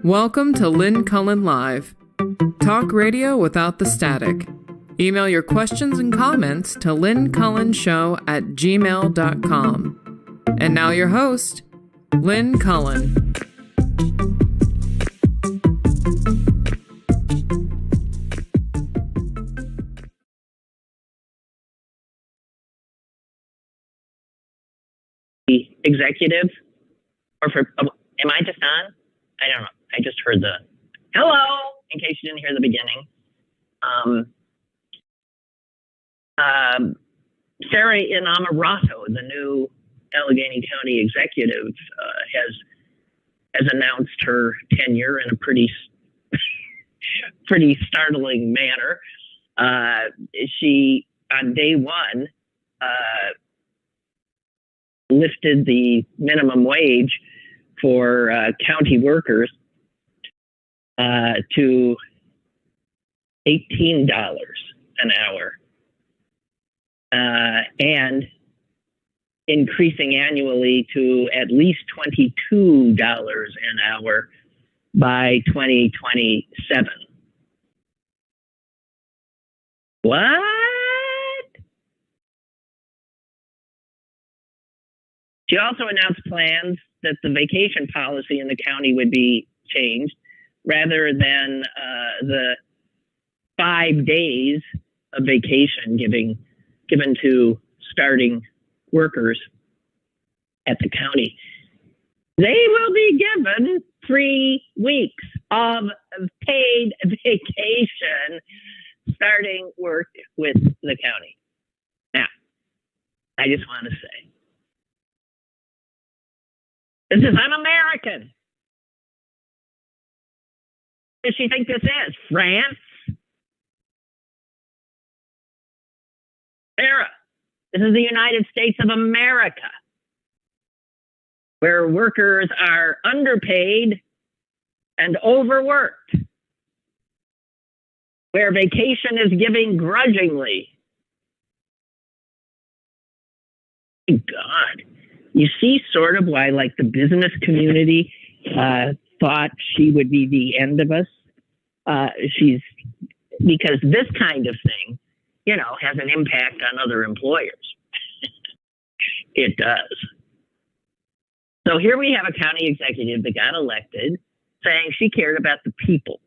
Welcome to Lynn Cullen Live. Talk radio without the static. Email your questions and comments to lynncullenshow@gmail.com. And now your host, Lynn Cullen. Executive, or for, am I just on? I don't know. I just heard the hello, in case you didn't hear the beginning. Sarah Inamarato, the new Allegheny County executive, has announced her tenure in a pretty startling manner. She, on day one, lifted the minimum wage for county workers to $18 an hour, and increasing annually to at least $22 an hour by 2027. What? She also announced plans that the vacation policy in the county would be changed, rather than the 5 days of vacation given to starting workers at the county. They will be given 3 weeks of paid vacation starting work with the county. Now, I just want to say, this is un-American. What does she think this is? France? Sarah, this is the United States of America, where workers are underpaid and overworked, where vacation is given grudgingly. God. You see sort of why, like, the business community thought she would be the end of us. Because this kind of thing, has an impact on other employers. It does. So here we have a county executive that got elected saying she cared about the people,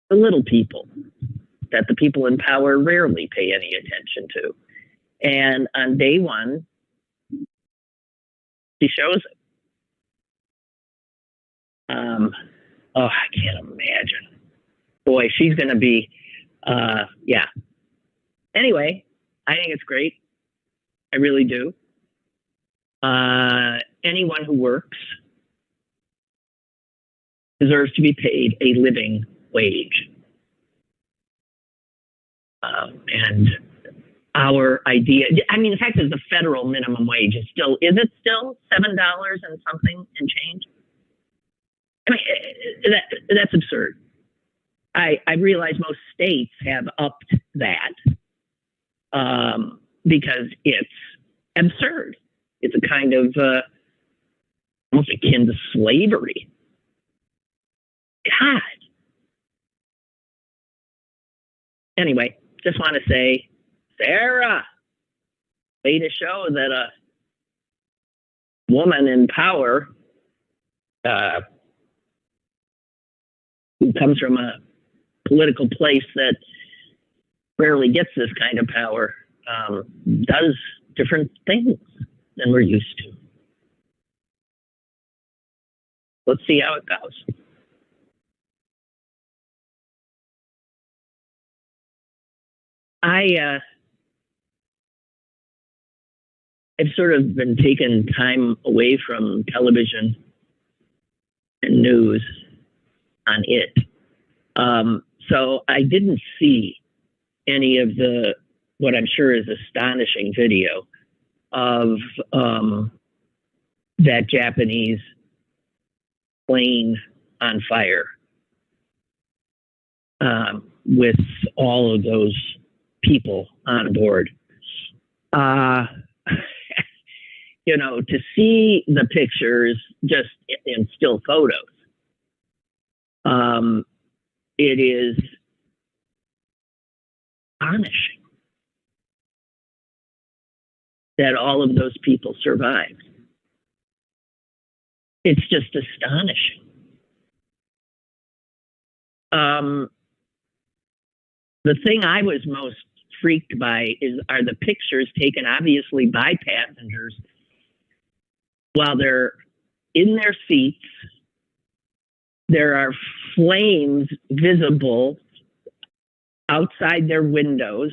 the little people, that the people in power rarely pay any attention to. And on day one, she shows it. I can't imagine. Boy, she's going to be, yeah. Anyway, I think it's great. I really do. Anyone who works deserves to be paid a living wage. And our idea, the fact that the federal minimum wage is still $7 and something and change? That's absurd. I realize most states have upped that because it's absurd. It's a kind of almost akin to slavery. God. Anyway, just want to say, Sarah, way to show that a woman in power who comes from a political place that rarely gets this kind of power does different things than we're used to. Let's see how it goes. I've sort of been taking time away from television and news on it. So I didn't see any of what I'm sure is astonishing video of that Japanese plane on fire with all of those people on board. to see the pictures just in still photos, it is astonishing that all of those people survived. It's just astonishing. The thing I was most freaked by are the pictures taken obviously by passengers while they're in their seats. There are flames visible outside their windows,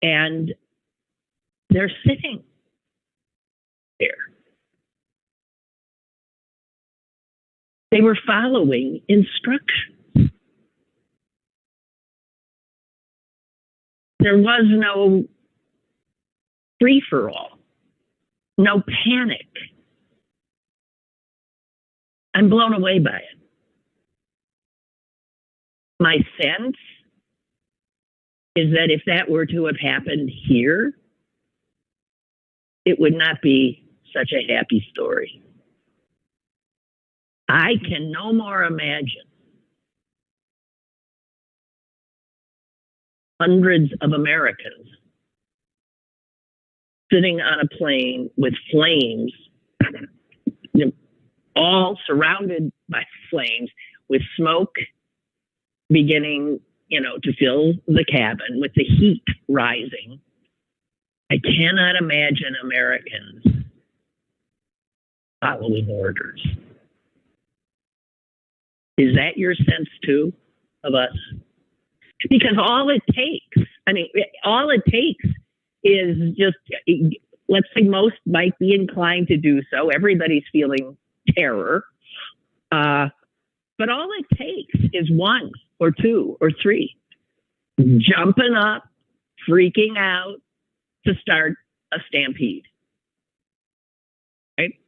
and they're sitting there. They were following instructions. There was no free-for-all, no panic. I'm blown away by it. My sense is that if that were to have happened here, it would not be such a happy story. I can no more imagine hundreds of Americans sitting on a plane with flames, all surrounded by flames, with smoke beginning, to fill the cabin, with the heat rising. I cannot imagine Americans following orders. Is that your sense too of us? Because all it takes is just, let's say most might be inclined to do so. Everybody's feeling terror. But all it takes is one or two or three jumping up, freaking out to start a stampede. Right?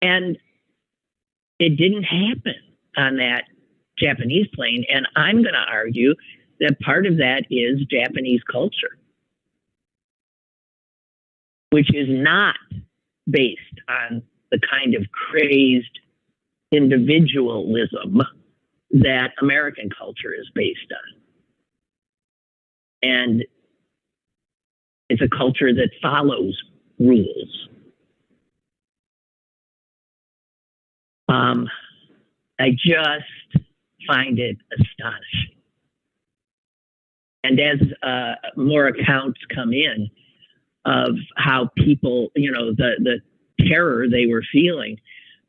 And it didn't happen on that Japanese plane. And I'm going to argue that part of that is Japanese culture, which is not based on the kind of crazed individualism that American culture is based on. And it's a culture that follows rules. I just find it astonishing. And as more accounts come in of how people, the terror they were feeling,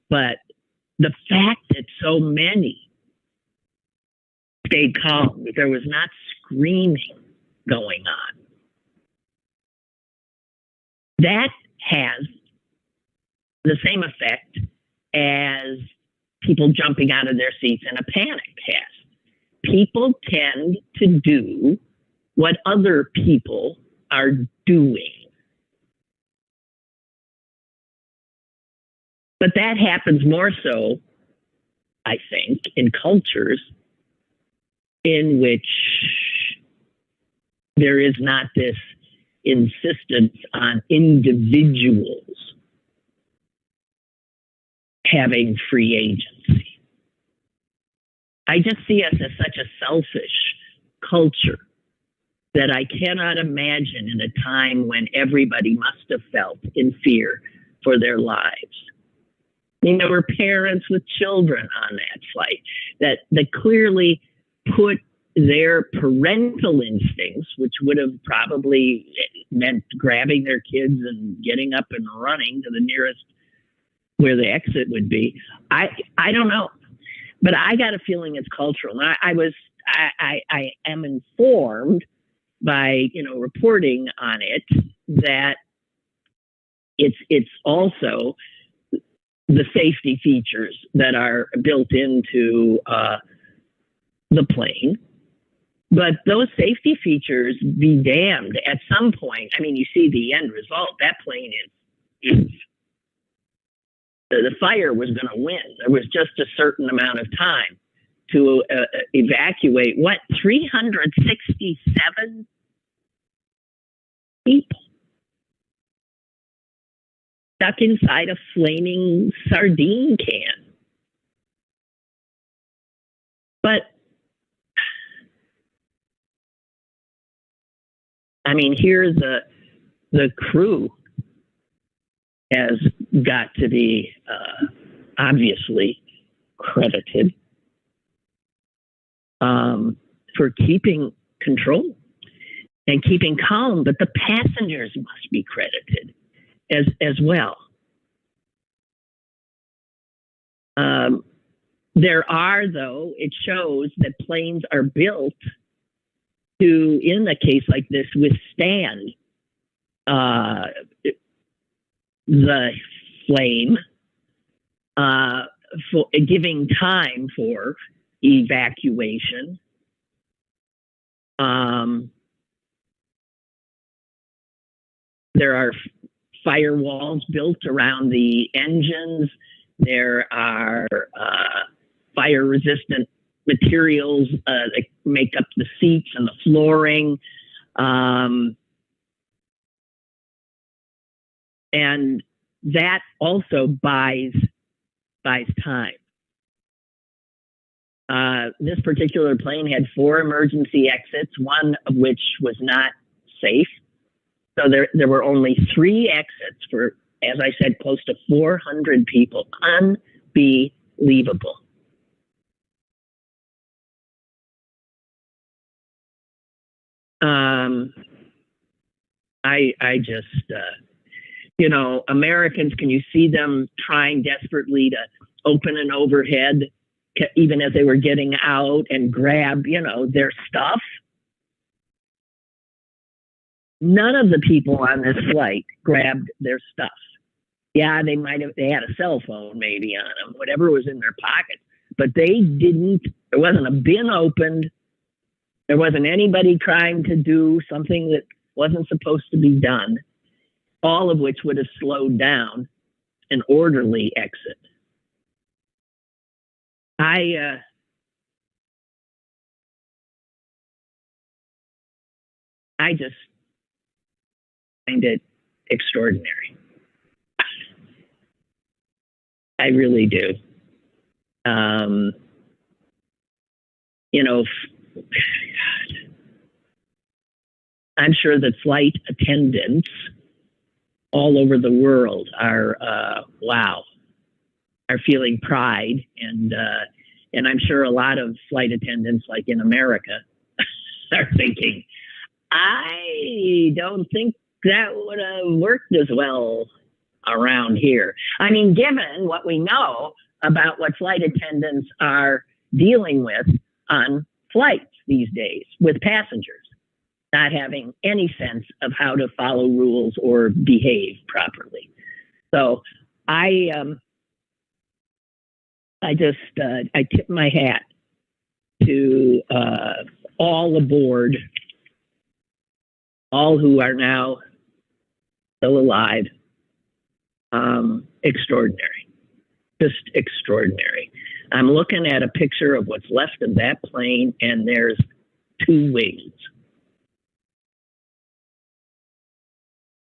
but the fact that so many stayed calm, that there was not screaming going on, that has the same effect as people jumping out of their seats in a panic has. People tend to do what other people are doing. But that happens more so, I think, in cultures in which there is not this insistence on individuals having free agency. I just see us as such a selfish culture that I cannot imagine in a time when everybody must have felt in fear for their lives. I mean, there were parents with children on that flight that clearly put their parental instincts, which would have probably meant grabbing their kids and getting up and running to the nearest where the exit would be. I don't know, but I got a feeling it's cultural. And I am informed by reporting on it that it's also the safety features that are built into the plane. But those safety features be damned. At some point, I mean, you see the end result. That plane is the fire was going to win. There was just a certain amount of time to evacuate, 367 people. stuck inside a flaming sardine can. But, I mean, here the crew has got to be obviously credited for keeping control and keeping calm, but the passengers must be credited as well. There are, though, it shows that planes are built to, in a case like this, withstand the flame, for giving time for evacuation. There are firewalls built around the engines. There are fire-resistant materials that make up the seats and the flooring. And that also buys time. This particular plane had 4 emergency exits, one of which was not safe. So there were only 3 exits for, as I said, close to 400 people. Unbelievable. I just, Americans, can you see them trying desperately to open an overhead, even as they were getting out, and grab, their stuff? None of the people on this flight grabbed their stuff. Yeah, they had a cell phone maybe on them, whatever was in their pockets, but they didn't. There wasn't a bin opened. There wasn't anybody trying to do something that wasn't supposed to be done, all of which would have slowed down an orderly exit. I just find it extraordinary. I really do. I'm sure that flight attendants all over the world are feeling pride, and I'm sure a lot of flight attendants, like in America, are thinking, I don't think that would have worked as well around here. I mean, given what we know about what flight attendants are dealing with on flights these days with passengers not having any sense of how to follow rules or behave properly. So I tip my hat to all aboard, all who are now still alive. Extraordinary, just extraordinary. I'm looking at a picture of what's left of that plane, and there's 2 wings.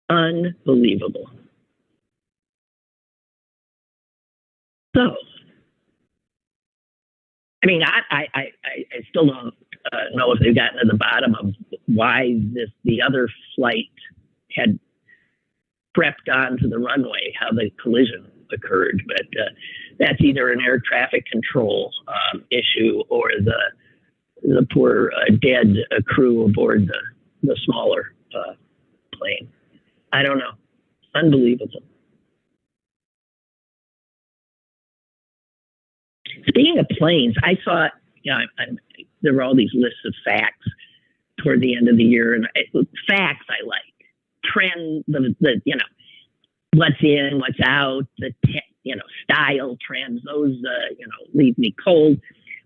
Unbelievable. So, I mean, I still don't know if they've gotten to the bottom of why the other flight had prepped onto the runway, how the collision occurred, but that's either an air traffic control issue or the poor dead crew aboard the smaller plane. I don't know. Unbelievable. Speaking of planes, I saw, there were all these lists of facts toward the end of the year, and facts I like. Trend, what's in, what's out, style trends, those, leave me cold.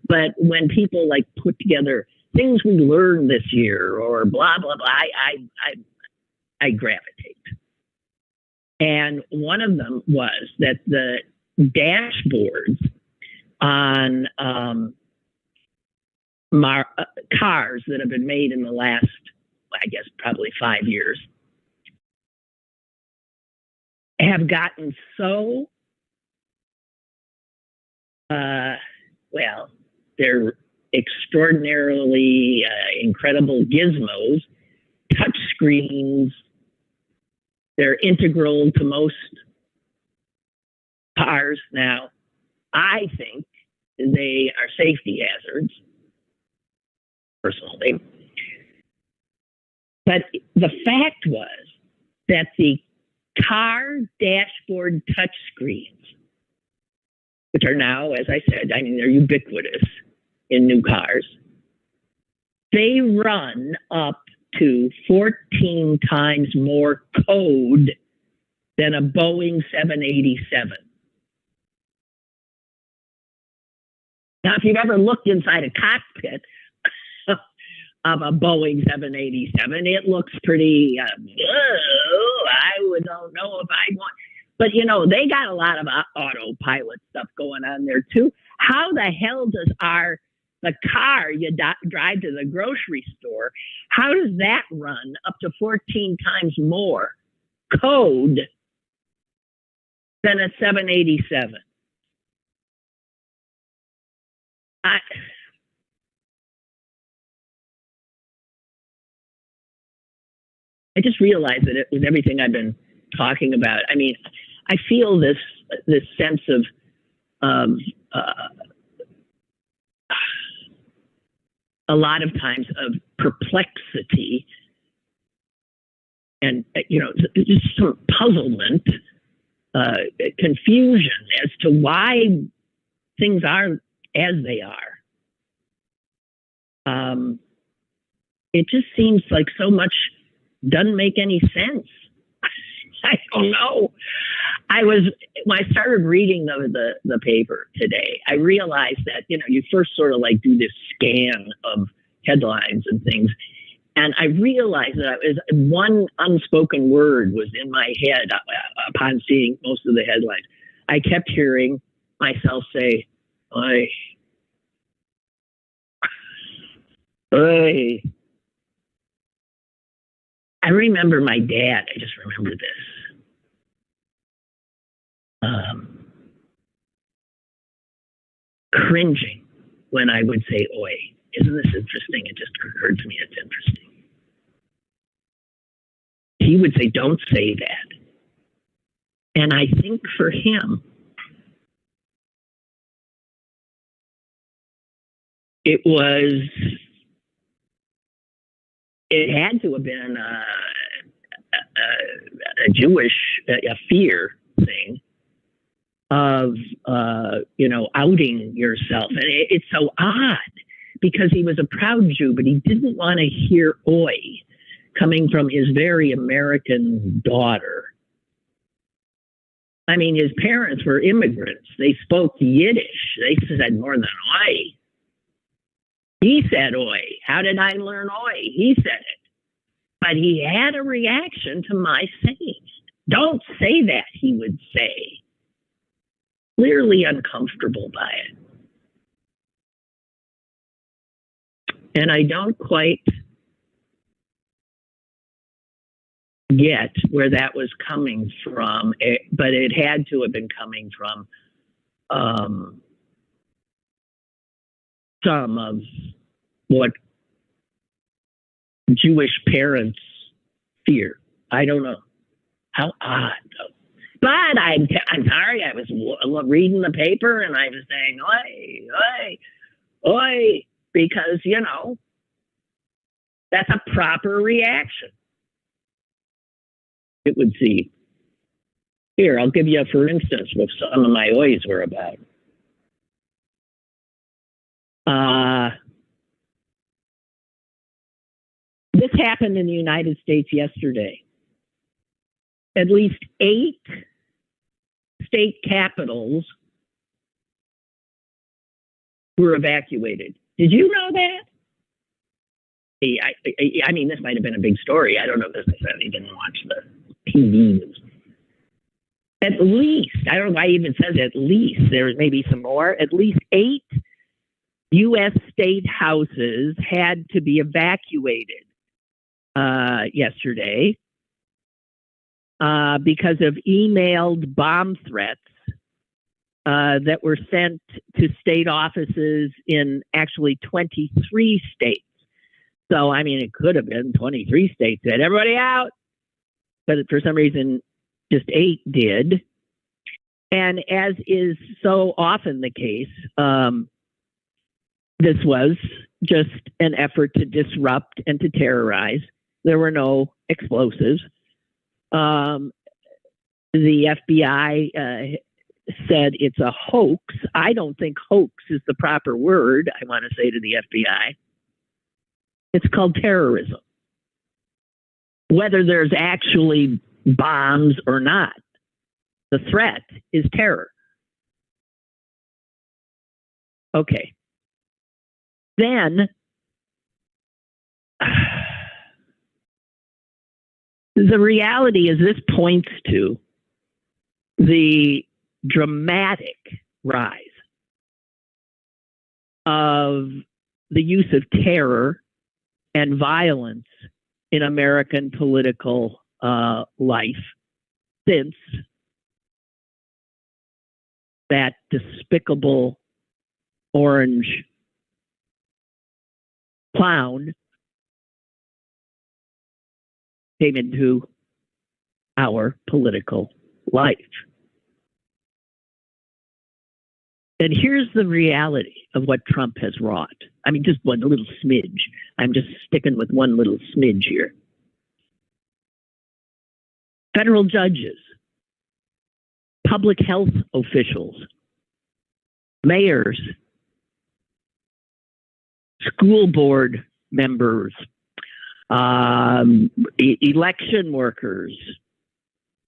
But when people put together things we learned this year or blah, blah, blah, I gravitate. And one of them was that the dashboards on cars that have been made in the last, I guess, probably 5 years have gotten so, well, they're extraordinarily incredible gizmos, touch screens. They're integral to most cars now. I think they are safety hazards, personally. But the fact was that the car dashboard touchscreens, which are now, as I said, I mean, they're ubiquitous in new cars, they run up to 14 times more code than a Boeing 787. Now, if you've ever looked inside a cockpit of a Boeing 787, it looks pretty, I don't know if I want, but you know, they got a lot of autopilot stuff going on there too. How the hell does the car you drive to the grocery store, how does that run up to 14 times more code than a 787? I just realized that it was everything I've been talking about. I mean, I feel this sense of a lot of times of perplexity and, you know, just some puzzlement, confusion as to why things are as they are. It just seems like so much doesn't make any sense. I don't know. When I started reading the paper today, I realized that, you know, you first sort of like do this scan of headlines and things. And I realized that one unspoken word was in my head upon seeing most of the headlines. I kept hearing myself say, "Oi, oi." I remember my dad. I just remember this. Cringing when I would say "oi." Isn't this interesting? It just occurred to me it's interesting. He would say, "Don't say that." And I think for him, it had to have been a Jewish fear thing of, you know, outing yourself. And it's so odd because he was a proud Jew, but he didn't want to hear "oi" coming from his very American daughter. I mean, his parents were immigrants. They spoke Yiddish. They said more than "oi." He said "oi." How did I learn "oi"? He said it. But he had a reaction to my saying. "Don't say that," he would say. Clearly uncomfortable by it. And I don't quite get where that was coming from, but it had to have been coming from some of what Jewish parents fear. I don't know. How odd, though. But I'm sorry, I was reading the paper and I was saying, "Oi, oi, oi," because, you know, that's a proper reaction, it would seem. Here, I'll give you, for instance, what some of my ois were about. This happened in the United States yesterday. At least 8 state capitals were evacuated. Did you know that? I mean, this might have been a big story. I don't know if I didn't watch the TV news. At least, I don't know why it even says at least. There may be some more. At least 8 U.S. state houses had to be evacuated yesterday. because of emailed bomb threats that were sent to state offices in actually 23 states. So, I mean, it could have been 23 states said, everybody out. But for some reason, just 8 did. And as is so often the case, this was just an effort to disrupt and to terrorize. There were no explosives. The FBI said it's a hoax. I don't think hoax is the proper word, I want to say to the FBI. It's called terrorism. Whether there's actually bombs or not, the threat is terror. Okay. Then the reality is this points to the dramatic rise of the use of terror and violence in American political life since that despicable orange clown came into our political life. And here's the reality of what Trump has wrought. I mean, just one little smidge. I'm just sticking with one little smidge here. Federal judges, public health officials, mayors, school board members, election workers,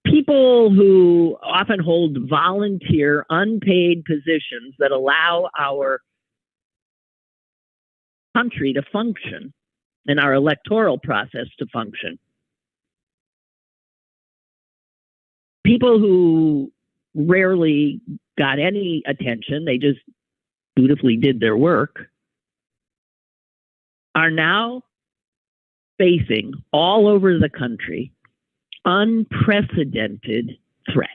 people who often hold volunteer, unpaid positions that allow our country to function and our electoral process to function. People who rarely got any attention, they just dutifully did their work, are now facing all over the country unprecedented threats.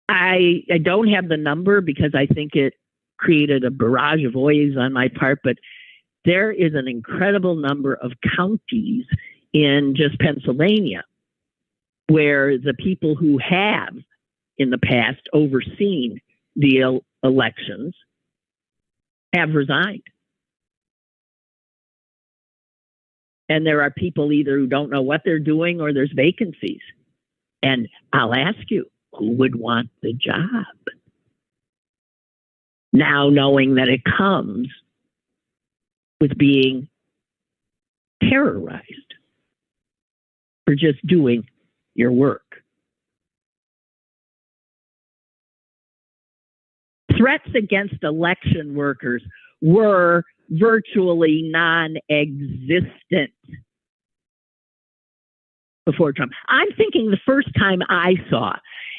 I don't have the number because I think it created a barrage of noise on my part, but there is an incredible number of counties in just Pennsylvania where the people who have in the past overseen the elections have resigned. And there are people either who don't know what they're doing or there's vacancies. And I'll ask you, who would want the job? Now knowing that it comes with being terrorized for just doing your work. Threats against election workers were virtually non-existent before Trump. I'm thinking the first time I saw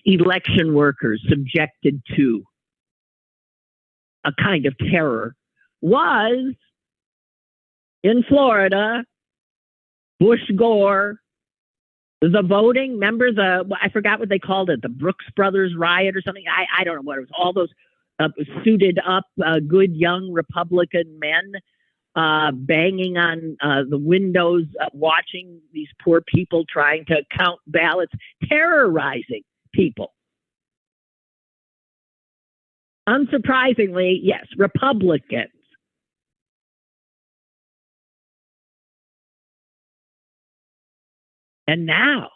election workers subjected to a kind of terror was in Florida, Bush Gore, the voting, remember I forgot what they called it, the Brooks Brothers riot or something. I don't know what it was. All those suited up, good young Republican men banging on the windows, watching these poor people trying to count ballots, terrorizing people. Unsurprisingly, yes, Republicans. And now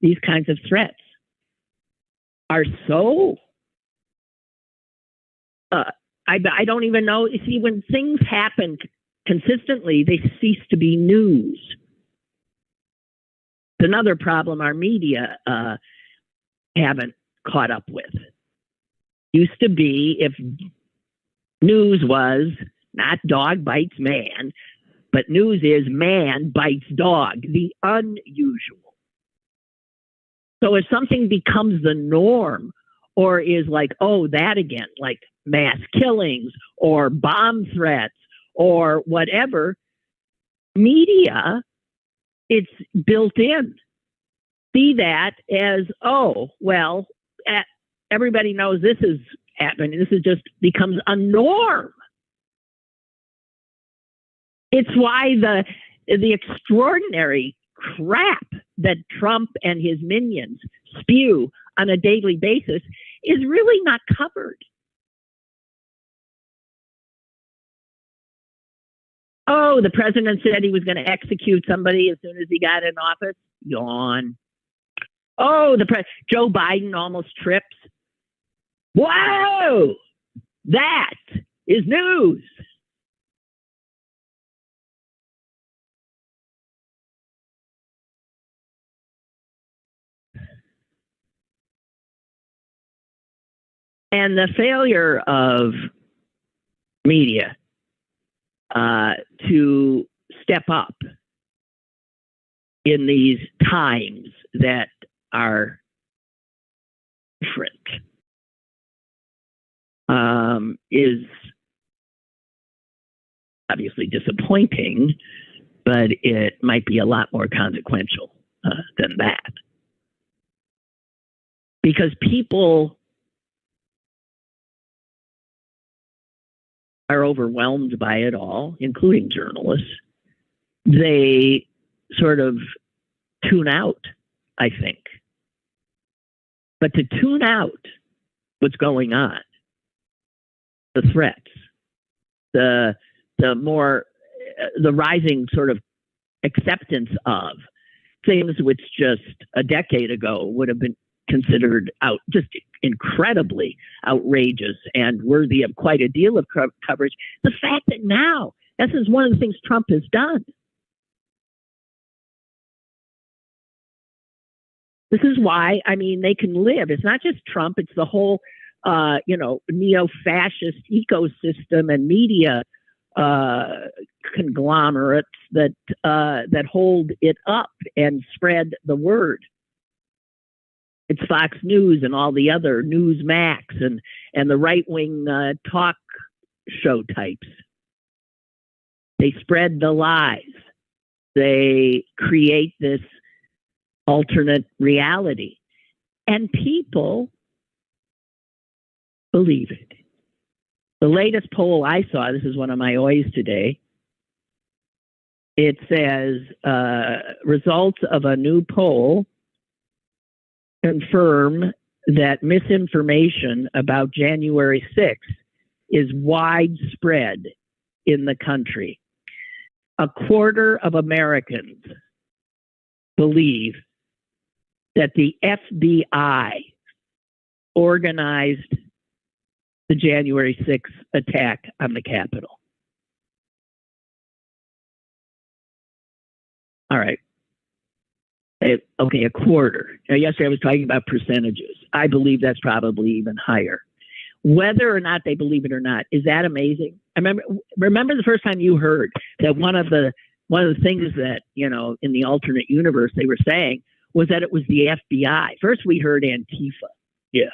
these kinds of threats are so I don't even know. You see, when things happen consistently, they cease to be news. It's another problem our media haven't caught up with. Used to be if news was not dog bites man, but news is man bites dog, the unusual. So if something becomes the norm or is like, oh, that again, like mass killings or bomb threats or whatever, media It's built in. See that as, oh, well, everybody knows this is happening. This is just becomes a norm. It's why the extraordinary crap that Trump and his minions spew on a daily basis is really not covered. Oh, the president said he was going to execute somebody as soon as he got in office. Yawn. Oh, Joe Biden almost trips. Whoa, that is news. And the failure of media to step up in these times that are different is obviously disappointing, but it might be a lot more consequential than that. Because people are overwhelmed by it all, including journalists. They sort of tune out, I think. But to tune out what's going on, the threats, the rising sort of acceptance of things which just a decade ago would have been considered just incredibly outrageous and worthy of quite a deal of coverage. The fact that now, this is one of the things Trump has done. This is why, I mean, they can live. It's not just Trump, it's the whole, neo-fascist ecosystem and media conglomerates that hold it up and spread the word. It's Fox News and all the other Newsmax and the right-wing talk show types. They spread the lies. They create this alternate reality. And people believe it. The latest poll I saw, this is one of my oys today, it says results of a new poll confirm that misinformation about January 6th is widespread in the country. A quarter of Americans believe that the FBI organized the January 6th attack on the Capitol. All right. Okay, a quarter. Now, yesterday I was talking about percentages. I believe that's probably even higher. Whether or not they believe it or not, is that amazing? I remember the first time you heard that one of the things that, in the alternate universe they were saying was that it was the FBI. First we heard Antifa. Yeah.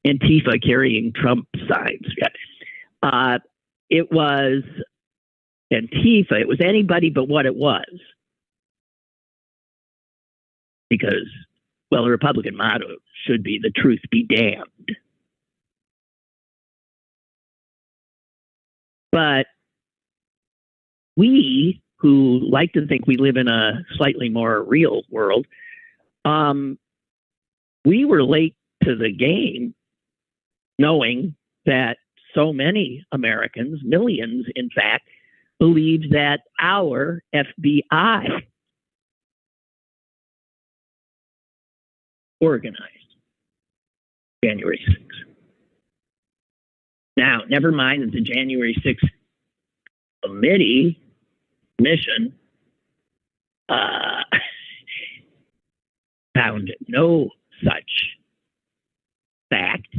Antifa carrying Trump signs. Yeah. It was Antifa. It was anybody but what it was. Because, well, the Republican motto should be the truth be damned. But we, who like to think we live in a slightly more real world, we were late to the game, knowing that so many Americans, millions in fact, believe that our FBI organized January 6th. Now, never mind that the January 6th mission found no such fact,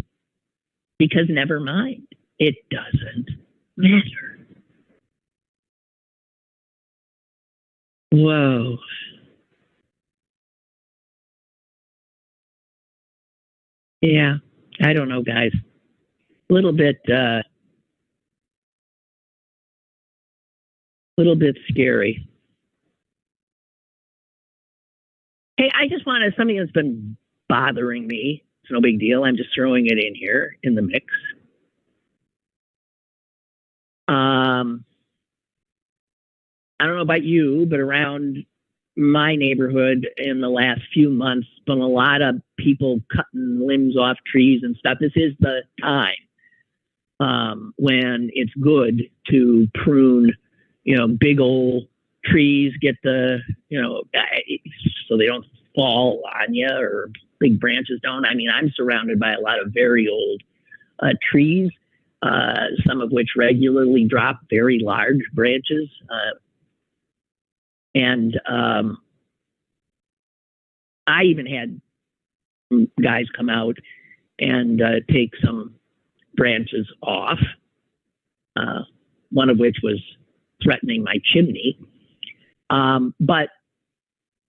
because never mind, it doesn't matter. Whoa. Yeah, I don't know, guys. A little bit scary. Hey, I just wanted something that's been bothering me. It's no big deal. I'm just throwing it in here in the mix. I don't know about you, but around my neighborhood in the last few months, been a lot of people cutting limbs off trees and stuff. This is the time when it's good to prune, big old trees, get the, so they don't fall on you or big branches don't. I mean, I'm surrounded by a lot of very old trees, some of which regularly drop very large branches. And I even had guys come out and take some branches off, one of which was threatening my chimney. But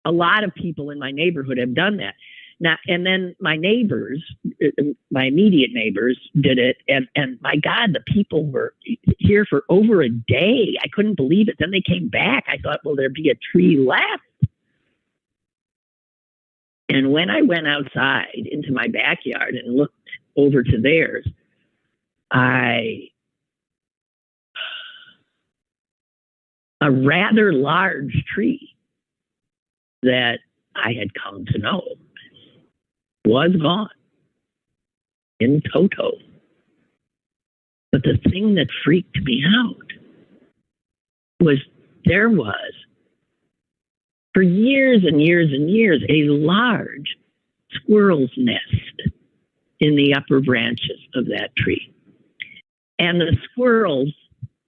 a lot of people in my neighborhood have done that. Now, and then my neighbors, my immediate neighbors did it. And my God, the people were here for over a day. I couldn't believe it. Then they came back. I thought, will there be a tree left? And when I went outside into my backyard and looked over to theirs, a rather large tree that I had come to know was gone in toto. But the thing that freaked me out was there was, for years and years and years, a large squirrel's nest in the upper branches of that tree. And the squirrels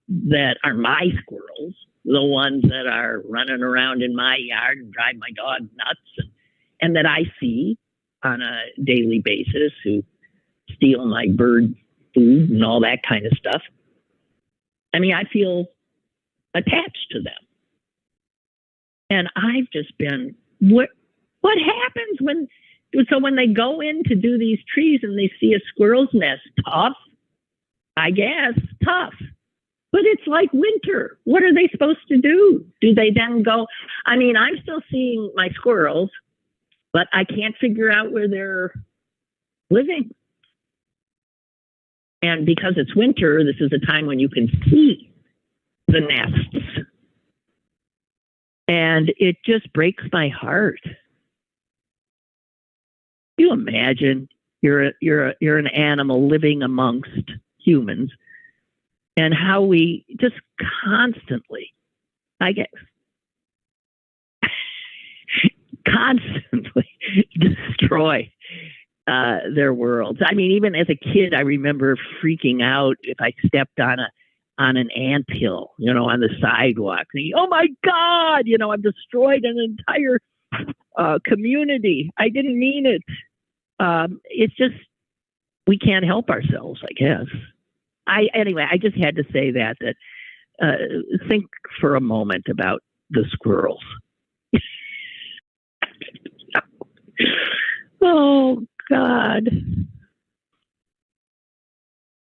that are my squirrels, the ones that are running around in my yard and drive my dog nuts and that I see on a daily basis, who steal my bird food and all that kind of stuff. I mean, I feel attached to them. And I've just been, what happens when they go in to do these trees and they see a squirrel's nest? Tough, I guess, tough. But it's like winter. What are they supposed to do? Do they then go? I mean, I'm still seeing my squirrels, but I can't figure out where they're living. And because it's winter, this is a time when you can see the nests. And it just breaks my heart. You imagine you're an animal living amongst humans, and how we just constantly, I guess, constantly destroy their worlds. I mean, even as a kid, I remember freaking out if I stepped on an anthill, on the sidewalk. Thinking, oh my God, I've destroyed an entire community. I didn't mean it. It's just, we can't help ourselves, I guess. Anyway, I just had to say that think for a moment about the squirrels. Oh, God.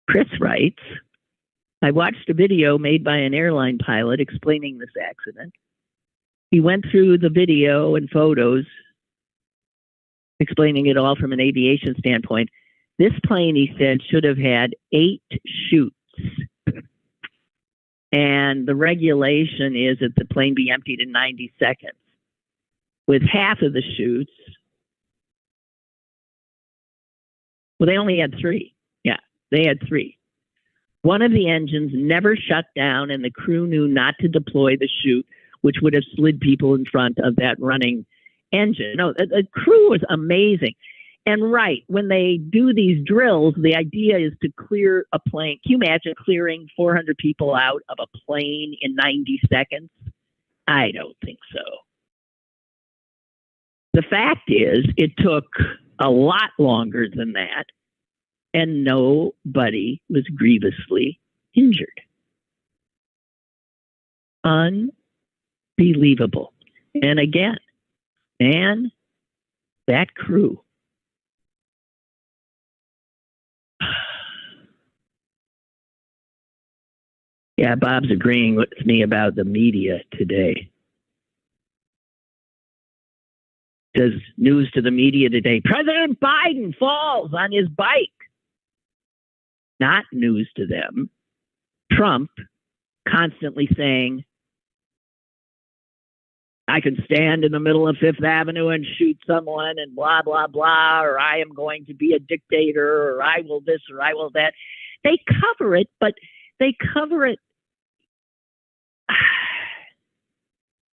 Chris writes, I watched a video made by an airline pilot explaining this accident. He went through the video and photos, explaining it all from an aviation standpoint. This plane, he said, should have had 8 chutes. And the regulation is that the plane be emptied in 90 seconds. With half of the chutes, well, they only had 3. Yeah, they had 3. One of the engines never shut down, and the crew knew not to deploy the chute, which would have slid people in front of that running engine. No, the crew was amazing. And right, when they do these drills, the idea is to clear a plane. Can you imagine clearing 400 people out of a plane in 90 seconds? I don't think so. The fact is, it took a lot longer than that, and nobody was grievously injured. Unbelievable. And again, man, that crew. Yeah, Bob's agreeing with me about the media today. Does news to the media today, President Biden falls on his bike. Not news to them. Trump constantly saying, I can stand in the middle of Fifth Avenue and shoot someone and blah, blah, blah, or I am going to be a dictator, or I will this, or I will that. They cover it, but they cover it.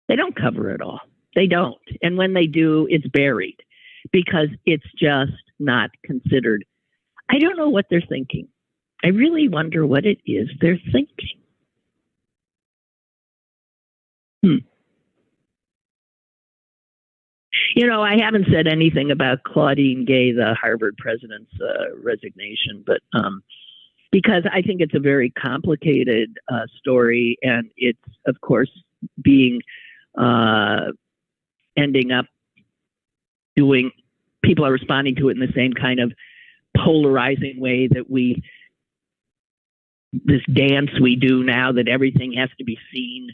They don't cover it all. They don't. And when they do, it's buried because it's just not considered. I don't know what they're thinking. I really wonder what it is they're thinking. You know, I haven't said anything about Claudine Gay, the Harvard president's resignation, but because I think it's a very complicated story, and it's, of course, being ending up doing, people are responding to it in the same kind of polarizing way that this dance we do now, that everything has to be seen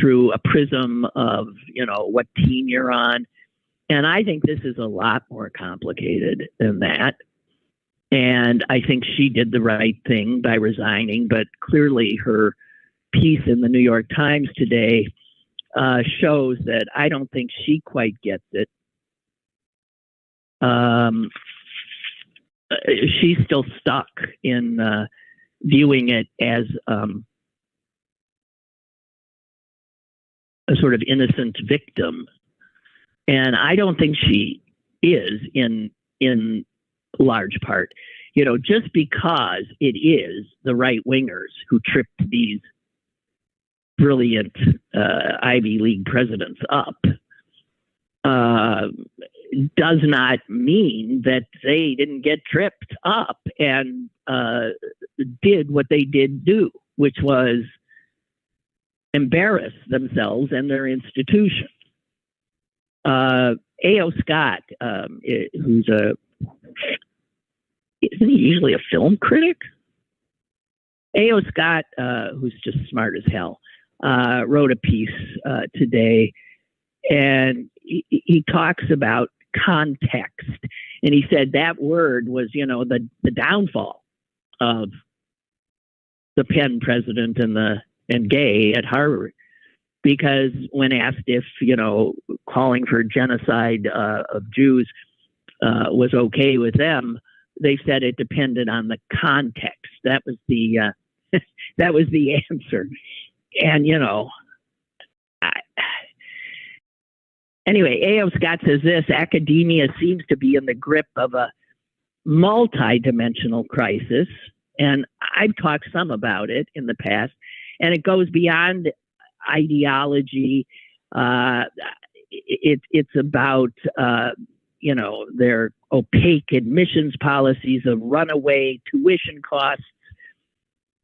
through a prism of, you know, what team you're on. And I think this is a lot more complicated than that. And I think she did the right thing by resigning, but clearly her piece in the New York Times today shows that I don't think she quite gets it. She's still stuck in viewing it as a sort of innocent victim. And I don't think she is in large part. You know, just because it is the right wingers who tripped these brilliant Ivy League presidents up does not mean that they didn't get tripped up and did what they did do, which was embarrass themselves and their institution. A.O. Scott, who's isn't he usually a film critic? A.O. Scott, who's just smart as hell, wrote a piece today, and he talks about context. And he said that word was, you know, the downfall of the Penn president and Gay at Harvard, because when asked if, you know, calling for genocide of Jews was okay with them, they said it depended on the context. That was the that was the answer. And, you know, anyway, A.O. Scott says this: academia seems to be in the grip of a multi-dimensional crisis. And I've talked some about it in the past, and it goes beyond ideology. It's about, you know, their opaque admissions policies of runaway tuition costs,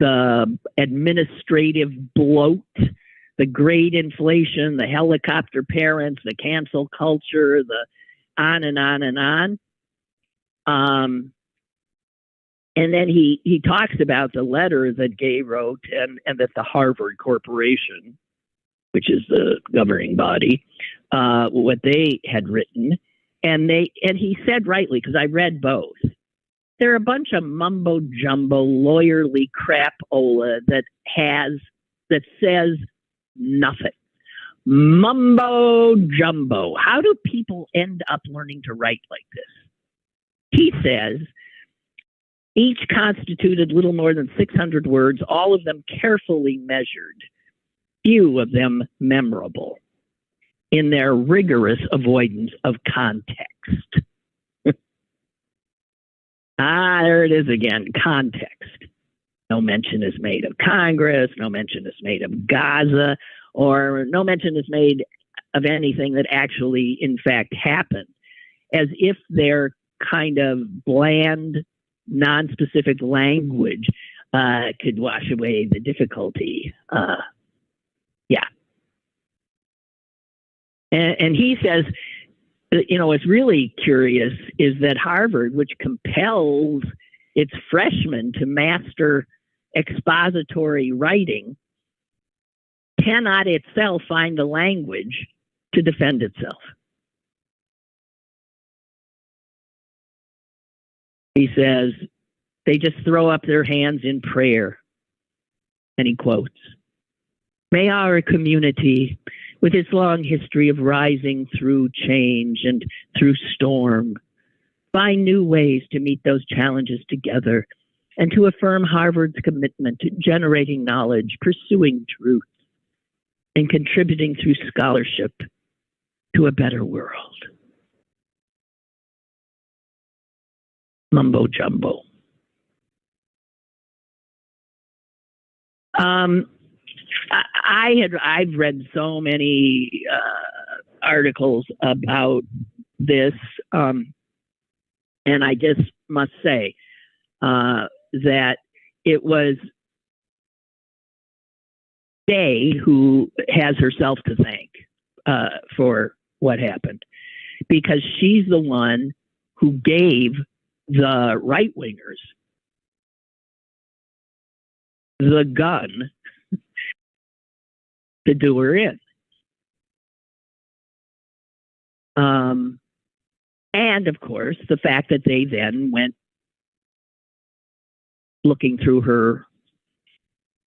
the administrative bloat, the great inflation, the helicopter parents, the cancel culture, the on and on and on. And then he talks about the letter that Gay wrote and that the Harvard Corporation, which is the governing body, what they had written. And he said rightly, because I read both, they're a bunch of mumbo jumbo lawyerly crapola that says nothing. Mumbo jumbo. How do people end up learning to write like this? He says each constituted little more than 600 words, all of them carefully measured, few of them memorable in their rigorous avoidance of context. There it is again, context. No mention is made of Congress, no mention is made of Gaza, or no mention is made of anything that actually, in fact, happened, as if their kind of bland, non-specific language could wash away the difficulty. Yeah. And he says, you know, what's really curious is that Harvard, which compels its freshmen to master expository writing, cannot itself find the language to defend itself. He says, they just throw up their hands in prayer. And he quotes, "May our community, with its long history of rising through change and through storm, find new ways to meet those challenges together and to affirm Harvard's commitment to generating knowledge, pursuing truth, and contributing through scholarship to a better world." Mumbo jumbo. I've read so many articles about this, and I just must say that it was Day who has herself to thank for what happened, because she's the one who gave the right-wingers the gun to do her in. And of course, the fact that they then went looking through her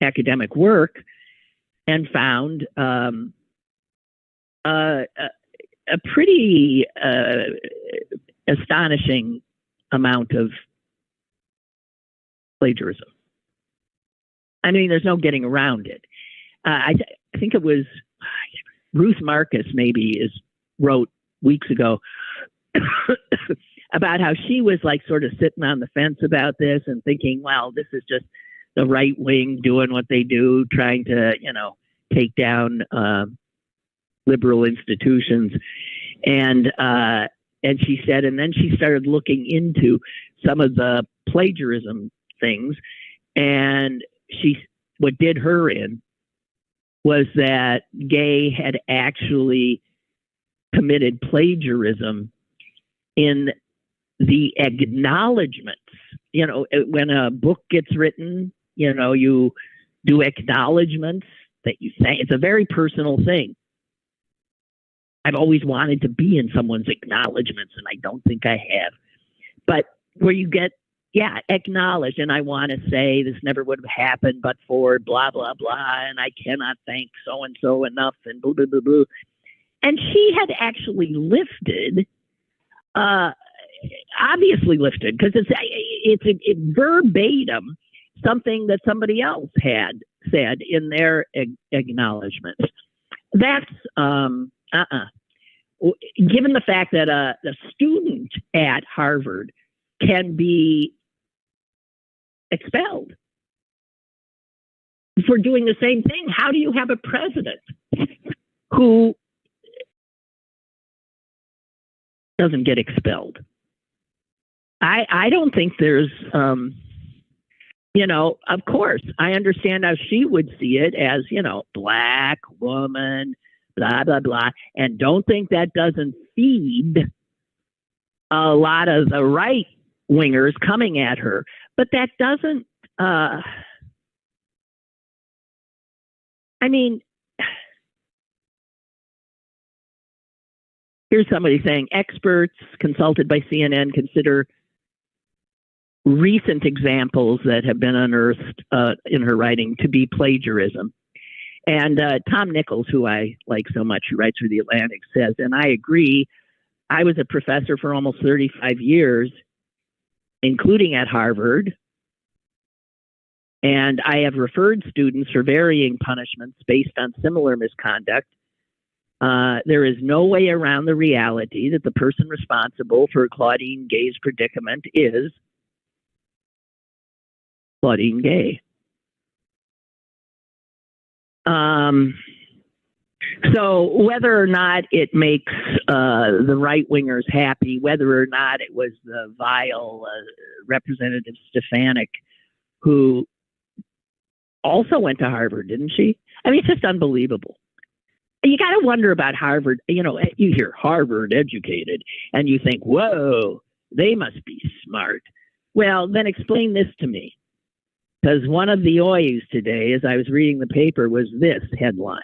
academic work and found a pretty astonishing amount of plagiarism. I mean, there's no getting around it. I think it was Ruth Marcus wrote weeks ago about how she was like sort of sitting on the fence about this and thinking, well, this is just the right wing doing what they do, trying to, take down liberal institutions. And she said, and then she started looking into some of the plagiarism things, and what did her in was that Gay had actually committed plagiarism in the acknowledgments. When a book gets written, you do acknowledgments that you say. It's a very personal thing. I've always wanted to be in someone's acknowledgments, and I don't think I have. But where you get, acknowledged, and I want to say this never would have happened but for blah, blah, blah, and I cannot thank so-and-so enough, and blah, blah, blah, blah. And she had actually lifted, obviously lifted, because it's verbatim something that somebody else had said in their acknowledgments. That's, given the fact that a student at Harvard can be expelled for doing the same thing, how do you have a president who doesn't get expelled? I don't think there's, of course, I understand how she would see it as, black woman, blah, blah, blah. And don't think that doesn't feed a lot of the right wingers coming at her. But that doesn't, here's somebody saying, experts consulted by CNN consider recent examples that have been unearthed in her writing to be plagiarism. And Tom Nichols, who I like so much, who writes for The Atlantic, says, and I agree, I was a professor for almost 35 years, including at Harvard, and I have referred students for varying punishments based on similar misconduct. There is no way around the reality that the person responsible for Claudine Gay's predicament is Claudine Gay. So whether or not it makes the right-wingers happy, whether or not it was the vile Representative Stefanik, who also went to Harvard, didn't she? I mean, it's just unbelievable. You got to wonder about Harvard. You hear Harvard educated, and you think, whoa, they must be smart. Well, then explain this to me. Because one of the OIs today, as I was reading the paper, was this headline.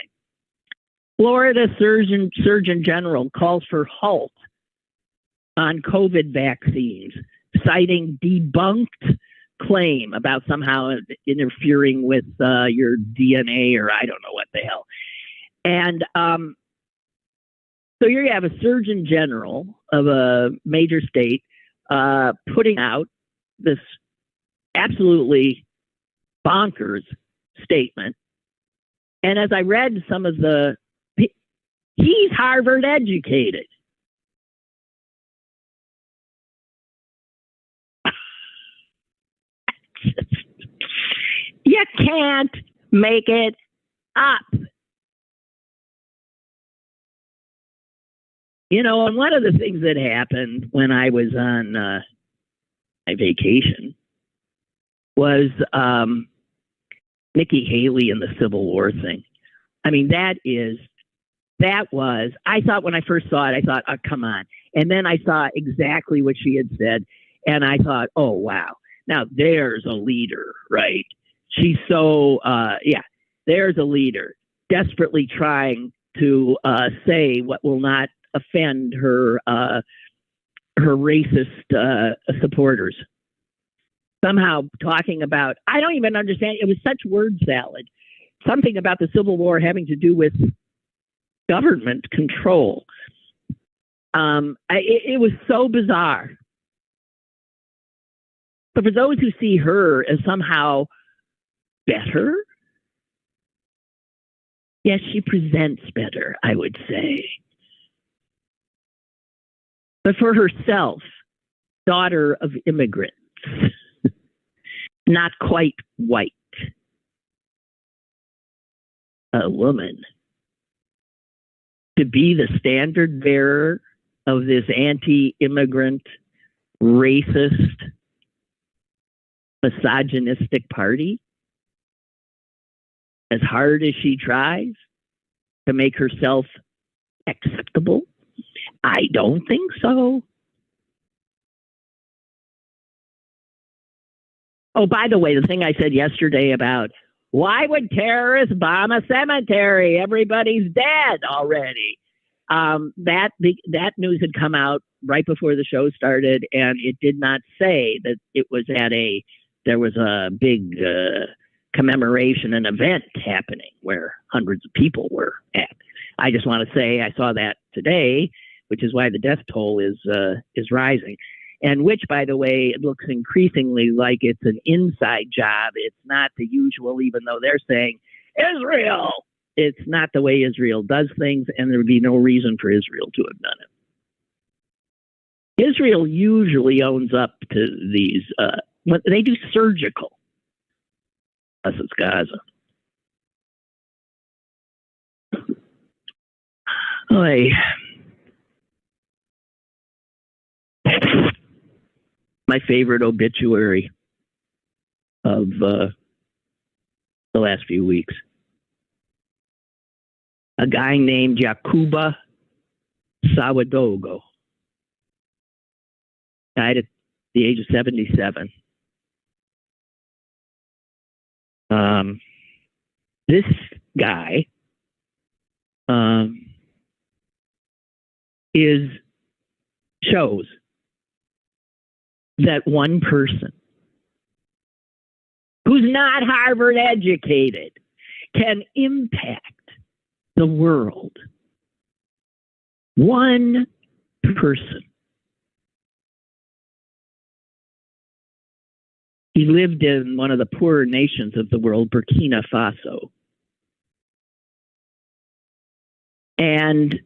Florida Surgeon General calls for halt on COVID vaccines, citing debunked claim about somehow interfering with your DNA or I don't know what the hell. And so here you have a Surgeon General of a major state putting out this absolutely bonkers statement. And as I read some of he's Harvard educated. You can't make it up. You know, and one of the things that happened when I was on my vacation was Nikki Haley and the Civil War thing. I mean, that was, I thought when I first saw it, I thought, oh, come on. And then I saw exactly what she had said. And I thought, oh, wow. Now there's a leader, right? She's so, there's a leader desperately trying to say what will not offend her racist supporters. Somehow talking about, I don't even understand. It was such word salad. Something about the Civil War having to do with government control. It was so bizarre. But for those who see her as somehow better, yes, she presents better, I would say. But for herself, daughter of immigrants, not quite white, a woman, to be the standard bearer of this anti-immigrant, racist, misogynistic party, as hard as she tries to make herself acceptable? I don't think so. Oh, by the way, the thing I said yesterday about why would terrorists bomb a cemetery? Everybody's dead already. That news had come out right before the show started, and it did not say that it was there was a big commemoration, an event happening where hundreds of people were at. I just want to say I saw that today, which is why the death toll is rising. And which, by the way, it looks increasingly like it's an inside job. It's not the usual, even though they're saying, Israel. It's not the way Israel does things, and there would be no reason for Israel to have done it. Israel usually owns up to these, they do surgical, unless it's Gaza. Oy. My favorite obituary of the last few weeks. A guy named Yakuba Sawadogo died at the age of 77. This guy shows that one person who's not Harvard educated can impact the world. One person. He lived in one of the poorer nations of the world, Burkina Faso. And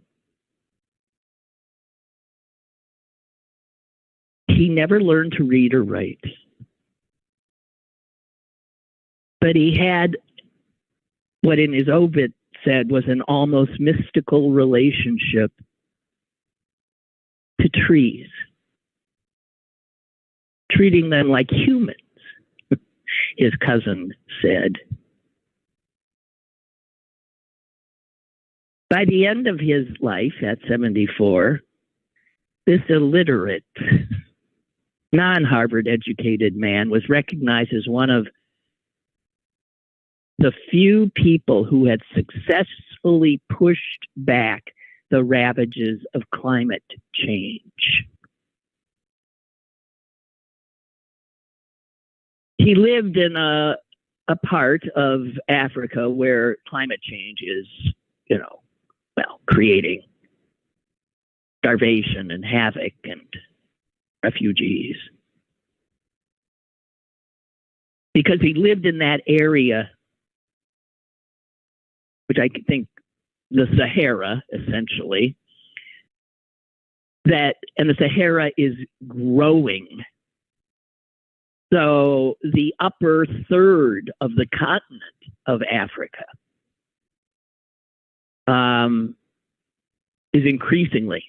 he never learned to read or write. But he had what in his obit said was an almost mystical relationship to trees, treating them like humans, his cousin said. By the end of his life at 74, this illiterate, non-Harvard educated man was recognized as one of the few people who had successfully pushed back the ravages of climate change. he lived in a part of Africa where climate change is, creating starvation and havoc and refugees. Because he lived in that area, which I think the Sahara, essentially, and the Sahara is growing. So the upper third of the continent of Africa is increasingly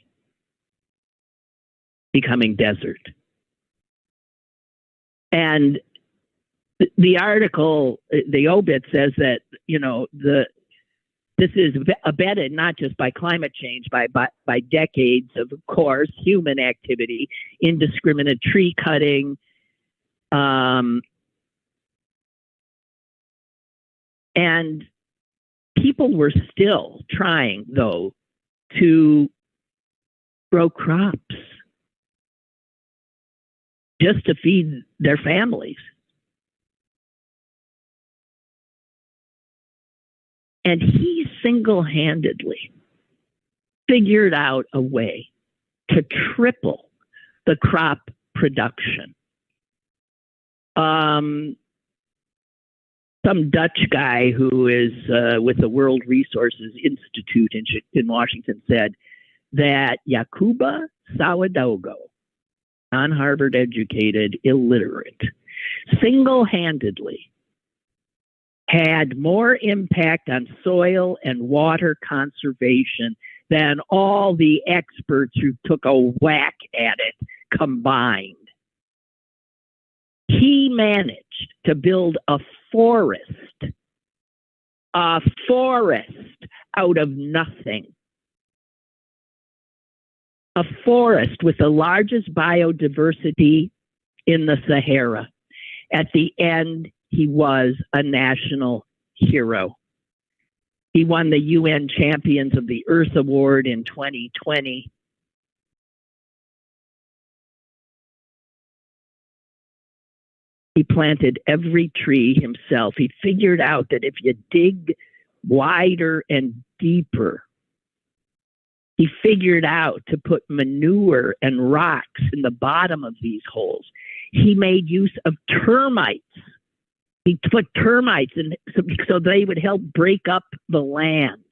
becoming desert. And the article, the obit says that, this is abetted not just by climate change, by decades of course, human activity, indiscriminate tree cutting, and people were still trying, though, to grow crops just to feed their families. And he single-handedly figured out a way to triple the crop production. Some Dutch guy who is with the World Resources Institute in Washington said that Yakuba Sawadogo, non-Harvard educated, illiterate, single-handedly had more impact on soil and water conservation than all the experts who took a whack at it combined. He managed to build a forest out of nothing. A forest with the largest biodiversity in the Sahara. At the end, he was a national hero. He won the UN Champions of the Earth Award in 2020. He planted every tree himself. He figured out that if you dig wider and deeper, he figured out to put manure and rocks in the bottom of these holes. He made use of termites. He put termites in so they would help break up the land.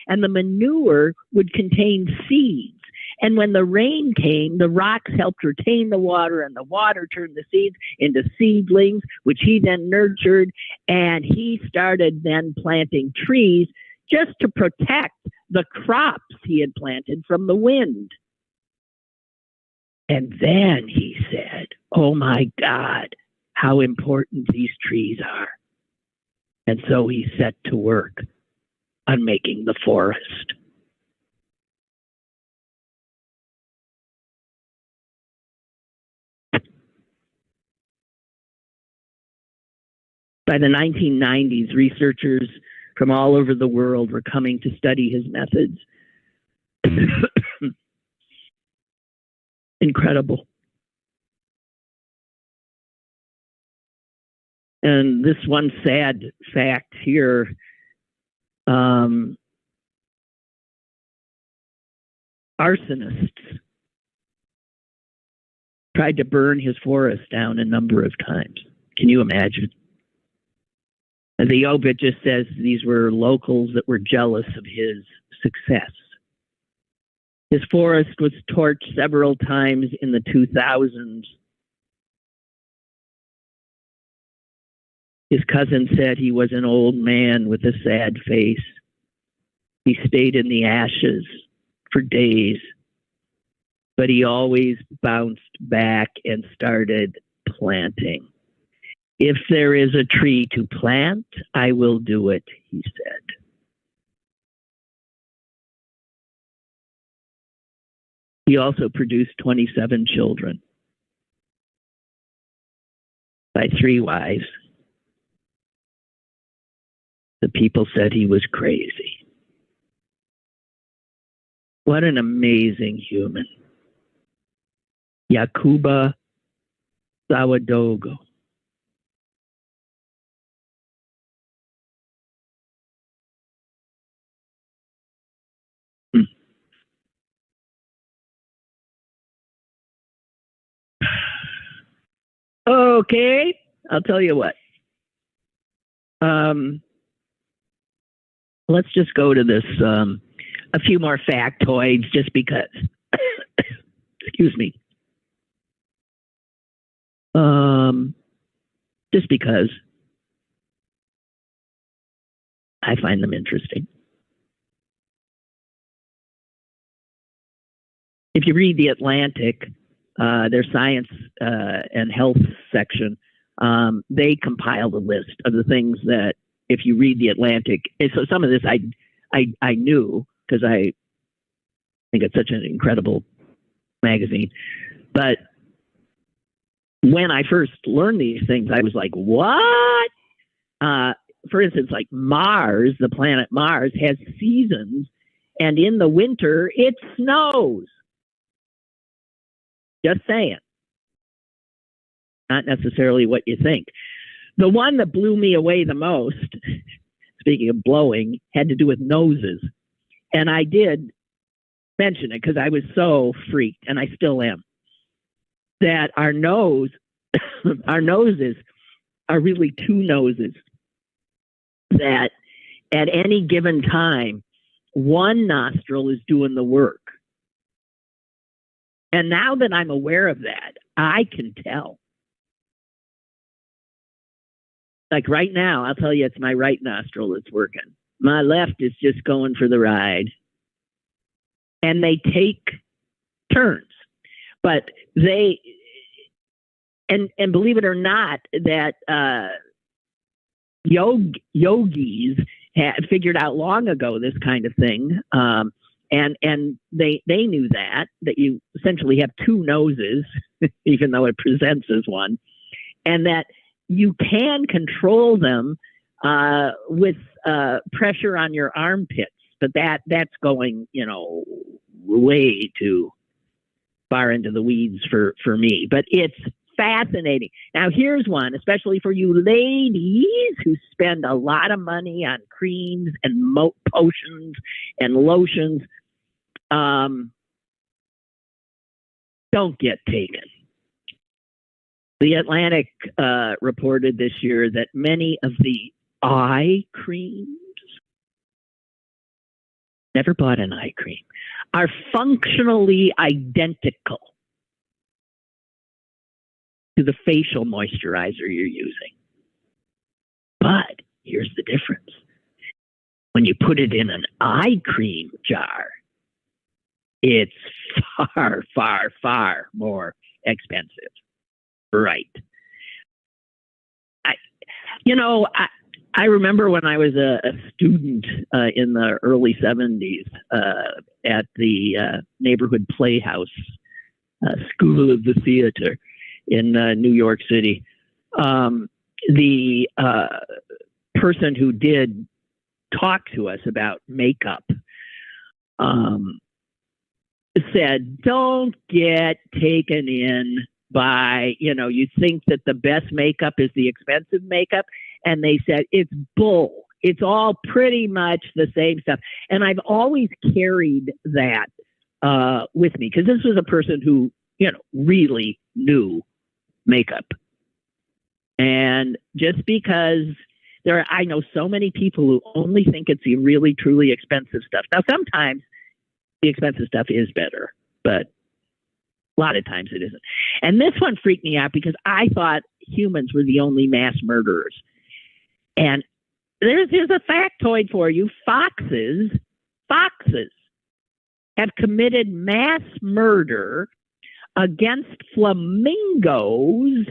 And the manure would contain seeds. And when the rain came, the rocks helped retain the water, and the water turned the seeds into seedlings, which he then nurtured. And he started then planting trees just to protect the crops he had planted from the wind. And then he said, oh my God, how important these trees are. And so he set to work on making the forest. By the 1990s, researchers from all over the world were coming to study his methods. Incredible. And this one sad fact here, arsonists tried to burn his forest down a number of times. Can you imagine? And the obit just says these were locals that were jealous of his success. His forest was torched several times in the 2000s. His cousin said he was an old man with a sad face. He stayed in the ashes for days, but he always bounced back and started planting. If there is a tree to plant, I will do it, he said. He also produced 27 children by 3 wives. The people said he was crazy. What an amazing human. Yakuba Sawadogo. Okay, I'll tell you what. Let's just go to this, a few more factoids just because. Excuse me. Just because I find them interesting. If you read The Atlantic, their science and health section, they compiled a list of the things that, if you read The Atlantic, and so some of this I knew because I think it's such an incredible magazine. But when I first learned these things, I was like, what? For instance, like Mars, the planet Mars, has seasons, and in the winter, it snows. Just saying. Not necessarily what you think. The one that blew me away the most, speaking of blowing, had to do with noses. And I did mention it because I was so freaked, and I still am, that our noses are really two noses that at any given time, one nostril is doing the work. And now that I'm aware of that, I can tell. Like right now, I'll tell you, it's my right nostril that's working. My left is just going for the ride. And they take turns. But they, and believe it or not, that yogis had figured out long ago this kind of thing. And they knew that you essentially have two noses, even though it presents as one, and that you can control them with pressure on your armpits, but that's going, way too far into the weeds for me. But it's fascinating. Now, here's one, especially for you ladies who spend a lot of money on creams and potions and lotions. Don't get taken. The Atlantic reported this year that many of the eye creams, never bought an eye cream, are functionally identical to the facial moisturizer you're using. But here's the difference. When you put it in an eye cream jar, it's far, far, far more expensive. Right. I remember when I was a student in the early 70s at the neighborhood playhouse, School of the Theater in New York City. The person who did talk to us about makeup said, don't get taken in by, you think that the best makeup is the expensive makeup. And they said, it's bull. It's all pretty much the same stuff. And I've always carried that with me because this was a person who, really knew makeup. And just because I know so many people who only think it's the really, truly expensive stuff. Now, sometimes the expensive stuff is better, but a lot of times it isn't. And this one freaked me out because I thought humans were the only mass murderers. And there's a factoid for you. Foxes have committed mass murder against flamingos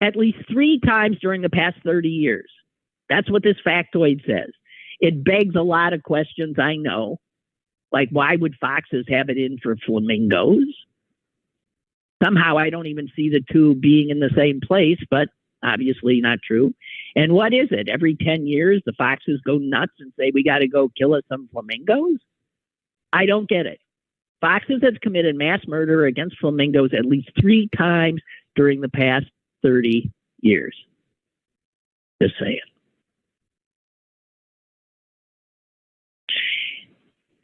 at least 3 times during the past 30 years. That's what this factoid says. It begs a lot of questions, I know. Like, why would foxes have it in for flamingos? Somehow I don't even see the two being in the same place, but obviously not true. And what is it? Every 10 years, the foxes go nuts and say, we got to go kill us some flamingos? I don't get it. Foxes have committed mass murder against flamingos at least 3 times during the past 30 years. Just saying.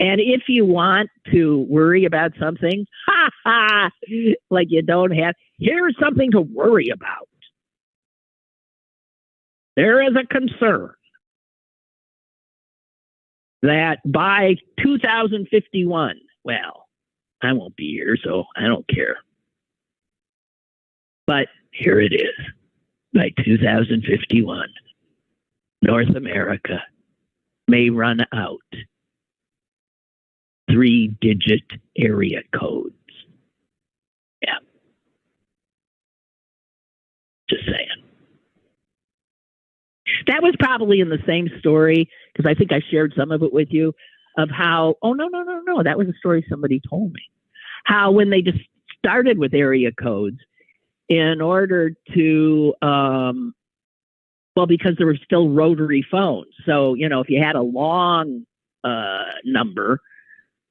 And if you want to worry about something, like you don't have, here's something to worry about. There is a concern that by 2051, well, I won't be here, so I don't care. But here it is. By 2051, North America may run out 3-digit area codes. Yeah. Just saying. That was probably in the same story, because I think I shared some of it with you, of how, no, that was a story somebody told me. How when they just started with area codes, in order to, because there were still rotary phones. So, if you had a long number,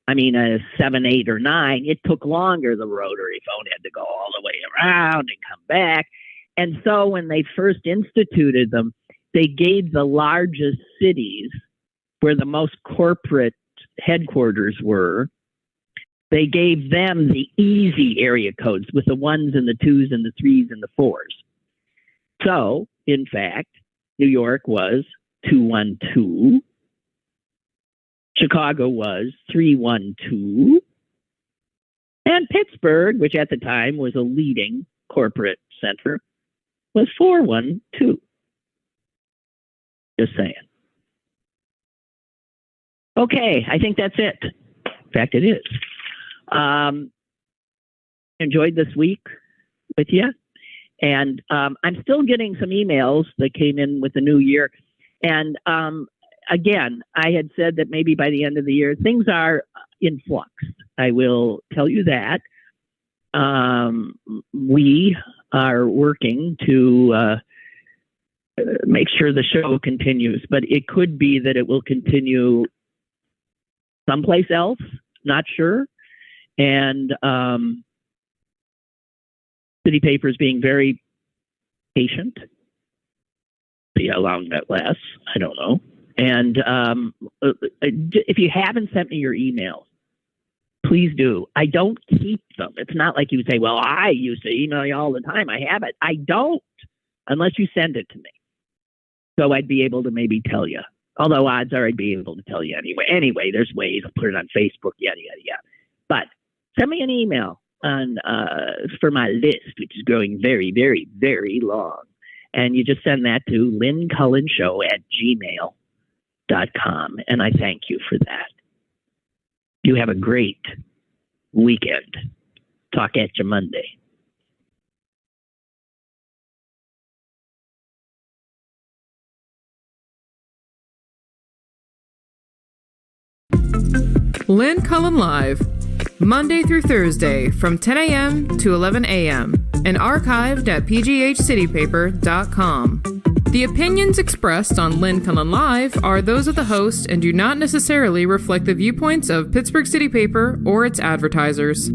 a 7, 8, or 9, it took longer. The rotary phone had to go all the way around and come back. And so when they first instituted them, they gave the largest cities where the most corporate headquarters were, they gave them the easy area codes with the 1s and the 2s and the 3s and the 4s. So, in fact, New York was 212. Chicago was 312. And Pittsburgh, which at the time was a leading corporate center, was 412. Just saying. Okay, I think that's it. In fact, it is. Enjoyed this week with you. And I'm still getting some emails that came in with the new year. And again, I had said that maybe by the end of the year, things are in flux. I will tell you that. We are working to make sure the show continues, but it could be that it will continue someplace else, not sure. And City Paper is being very patient. See how long that lasts. I don't know. And if you haven't sent me your emails, please do. I don't keep them. It's not like you say, well, I used to email you all the time. I have it. I don't, unless you send it to me. So I'd be able to maybe tell you. Although odds are I'd be able to tell you anyway. Anyway, there's ways. I'll put it on Facebook, yada, yada, yada. But send me an email on for my list, which is growing very, very, very long. And you just send that to lynncullenshow@gmail.com. And I thank you for that. You have a great weekend. Talk at you Monday. Lynn Cullen Live, Monday through Thursday from 10 a.m. to 11 a.m. and archived at pghcitypaper.com. The opinions expressed on Lynn Cullen Live are those of the host and do not necessarily reflect the viewpoints of Pittsburgh City Paper or its advertisers.